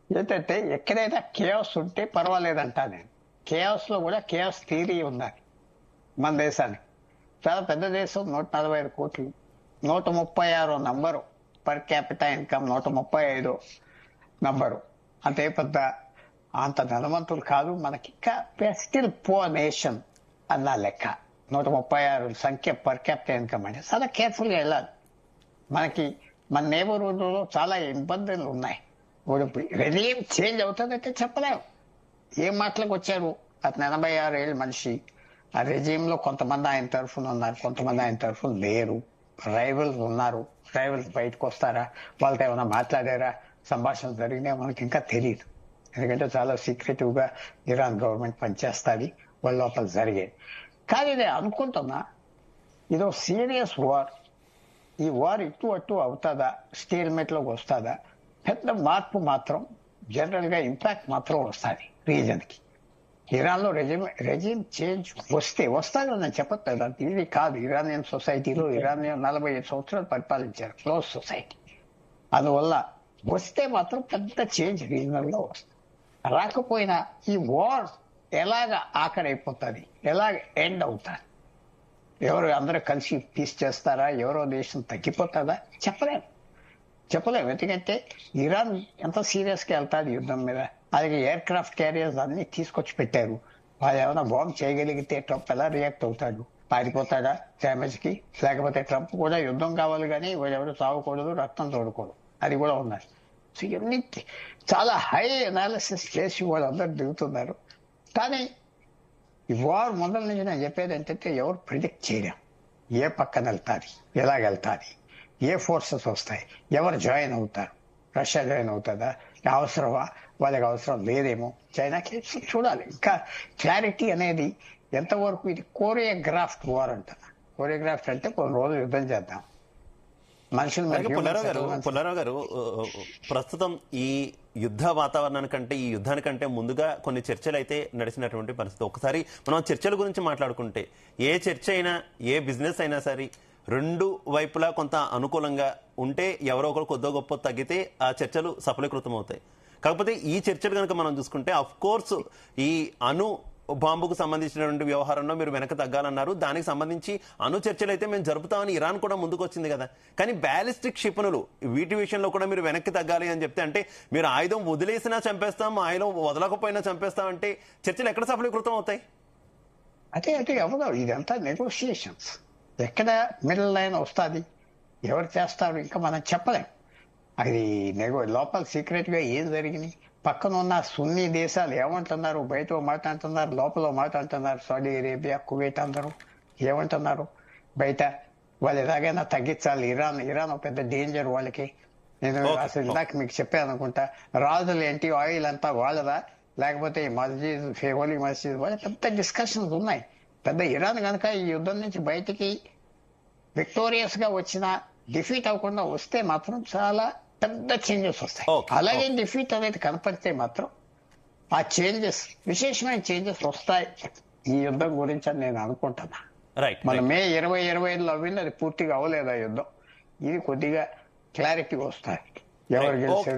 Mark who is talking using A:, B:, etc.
A: ఏంటంటే ఎక్కడైనా కేయాస్ ఉంటే పర్వాలేదంటా నేను. కేయాస్ లో కూడా కేయాస్ థియరీ ఉండాలి మన దేశానికి. చాలా పెద్ద దేశం, 145 కోట్లు, 136 number per capital income, 135 number. అంతే పెద్ద అంత ధనవంతులు కాదు మనకి, ఇంకా స్టిల్ పువర్ నేషన్ అన్న లెక్క. 136 సంఖ్య పర్ క్యాపిటల్ ఇన్కమ్ అంటే చాలా కేర్ఫుల్ గా వెళ్ళాలి. మనకి మన నేబర్హుడ్ లో చాలా ఇబ్బందులు ఉన్నాయి. రెజ్యూమ్ చేంజ్ అవుతుందంటే చెప్పలేము. ఏ మాటలకు వచ్చారు అతను 86 ఏళ్ళ మనిషి. ఆ రెజ్యూమ్ లో కొంతమంది ఆయన తరఫున ఉన్నారు, కొంతమంది ఆయన తరఫున లేరు. రైవల్స్ ఉన్నారు. రైవల్స్ బయటకు వస్తారా, వాళ్ళతో ఏమైనా మాట్లాడారా, సంభాషణ జరిగినా మనకి ఇంకా తెలియదు. ఎందుకంటే చాలా సీక్రెటివ్ గా ఇరాన్ గవర్నమెంట్ పనిచేస్తుంది, వాళ్ళ లోపల జరిగేది. కానీ నేను అనుకుంటున్నా ఇదో సీరియస్ వార్. ఈ వార్ ఇటు అటు అవుతుందా, స్టేల్మెంట్ లోకి వస్తుందా? పెద్ద మార్పు మాత్రం, జనరల్ గా ఇంపాక్ట్ మాత్రం వస్తుంది రీజన్ కి. ఇరాన్ లో రెజ్యూమ్ చేంజ్ వస్తుందని నేను చెప్పట్లేదు, అంత ఇది కాదు. ఇరానియన్ సొసైటీలో ఇరానియన్ 45 సంవత్సరాలు పరిపాలించారు, క్లోజ్ సొసైటీ. అందువల్ల వస్తే మాత్రం పెద్ద చేంజ్ రీజనల్ లో వస్తుంది. రాకపోయినా ఈ వార్ ఎలాగ ఆఖరైపోతుంది, ఎలాగ ఎండ్ అవుతుంది, ఎవరు అందరూ కలిసి పీస్ చేస్తారా, ఎవరో దేశం తగ్గిపోతుందా చెప్పలేము. ఎందుకంటే ఇరాన్ ఎంత సీరియస్ గా వెళ్తాది యుద్ధం మీద. అలాగే ఎయిర్ క్రాఫ్ట్ క్యారియర్స్ అన్ని తీసుకొచ్చి పెట్టారు. వాళ్ళు ఏమైనా బాంబు చేయగలిగితే ట్రంప్ ఎలా రియాక్ట్ అవుతాడు? పారిపోతాడా డ్యామేజ్ కి? లేకపోతే ట్రంప్ కూడా యుద్ధం కావాలి కానీ ఎవరు చావకూడదు, రక్తం చూడకూడదు, అది కూడా ఉన్నది. సో ఇవన్నీ చాలా హై అనాలిసిస్ చేసి వాళ్ళందరూ దిగుతున్నారు. కానీ ఈ వార్ మొదల నుంచి నేను చెప్పేది ఏంటంటే ఎవరు ప్రిడిక్ట్ చేయలేం. ఏ పక్కన వెళ్తాది, ఎలాగెళ్తాది, ఏ ఫోర్సెస్ వస్తాయి, ఎవరు జాయిన్ అవుతారు. రష్యా జాయిన్ అవుతుందా, అవసరమా, వాళ్ళకి అవసరం లేదేమో, చైనాకి చూడాలి. ఇంకా క్లారిటీ అనేది ఎంతవరకు. ఇది కోరియోగ్రాఫ్ట్ వార్ అంటారు. కోరియోగ్రాఫ్ట్ అంటే కొన్ని రోజులు యుద్ధం చేద్దాం, మనుషులు.
B: పుల్లారావు గారు, ప్రస్తుతం ఈ యుద్ధ వాతావరణానికంటే, ఈ యుద్ధానికంటే ముందుగా కొన్ని చర్చలు అయితే నడిచినటువంటి పరిస్థితి. ఒకసారి మనం చర్చల గురించి మాట్లాడుకుంటే, ఏ చర్చ అయినా, ఏ బిజినెస్ అయినా సరే, రెండు వైపులా కొంత అనుకూలంగా ఉంటే ఎవరో ఒకరు కొద్దో గొప్ప తగ్గితే ఆ చర్చలు సఫలీకృతం అవుతాయి. కాకపోతే ఈ చర్చలు కనుక మనం చూసుకుంటే, అఫ్ కోర్స్ ఈ బాంబుకు సంబంధించినటువంటి వ్యవహారంలో మీరు వెనక తగ్గాలన్నారు. దానికి సంబంధించి అణు చర్చలు అయితే మేము జరుపుతామని ఇరాన్ కూడా ముందుకు వచ్చింది కదా. కానీ బ్యాలిస్టిక్ క్షిపణులు వీటి విషయంలో కూడా మీరు వెనక్కి తగ్గాలి అని చెప్తే, అంటే మీరు ఆయుధం వదిలేసినా చంపేస్తాం, ఆయుధం వదలకపోయినా చంపేస్తాం అంటే చర్చలు ఎక్కడ సఫలీకృతం అవుతాయి?
A: అంటే ఎవరు, ఇదంతా నెగోషియేషన్స్. ఎక్కడ మిడిల్ లైన్ వస్తుంది, ఎవరు చేస్తారు ఇంకా మనం చెప్పలేం. అది లోపల సీక్రెట్ గా ఏం జరిగింది, పక్కన ఉన్న సున్నీ దేశాలు ఏమంటున్నారు, బయట మాట అంటున్నారు, లోపల మాట అంటున్నారు. సౌదీ అరేబియా, కువైట్ అందరూ ఏమంటున్నారు బయట. వాళ్ళు ఎలాగైనా తగ్గించాలి. ఇరాన్ ఒక పెద్ద డేంజర్ వాళ్ళకి. నేను అసలు ఇందాక మీకు చెప్పాను అనుకుంటా, రాజులు ఏంటి, ఆయిల్ అంతా వాళ్ళదా, లేకపోతే మస్జిద్, హోలీ మస్జిద్, వాళ్ళ పెద్ద డిస్కషన్స్ ఉన్నాయి. పెద్ద ఇరాన్ కనుక ఈ యుద్ధం నుంచి బయటికి విక్టోరియస్ గా వచ్చిన, డిఫీట్ అవ్వకుండా వస్తే మాత్రం చాలా పెద్ద చేంజెస్ వస్తాయి. అలాగే డిఫీట్ అనేది కనపడితే మాత్రం ఆ చేంజెస్, విశేషమైన చేంజెస్ వస్తాయి ఈ యుద్ధం గురించి అని నేను అనుకుంటున్నా. మన మే 2025లో అవ్వింది, అది పూర్తిగా అవ్వలేదు ఆ యుద్ధం. ఇది కొద్దిగా క్లారిటీ వస్తాయి, ఎవరు గెలిచారు.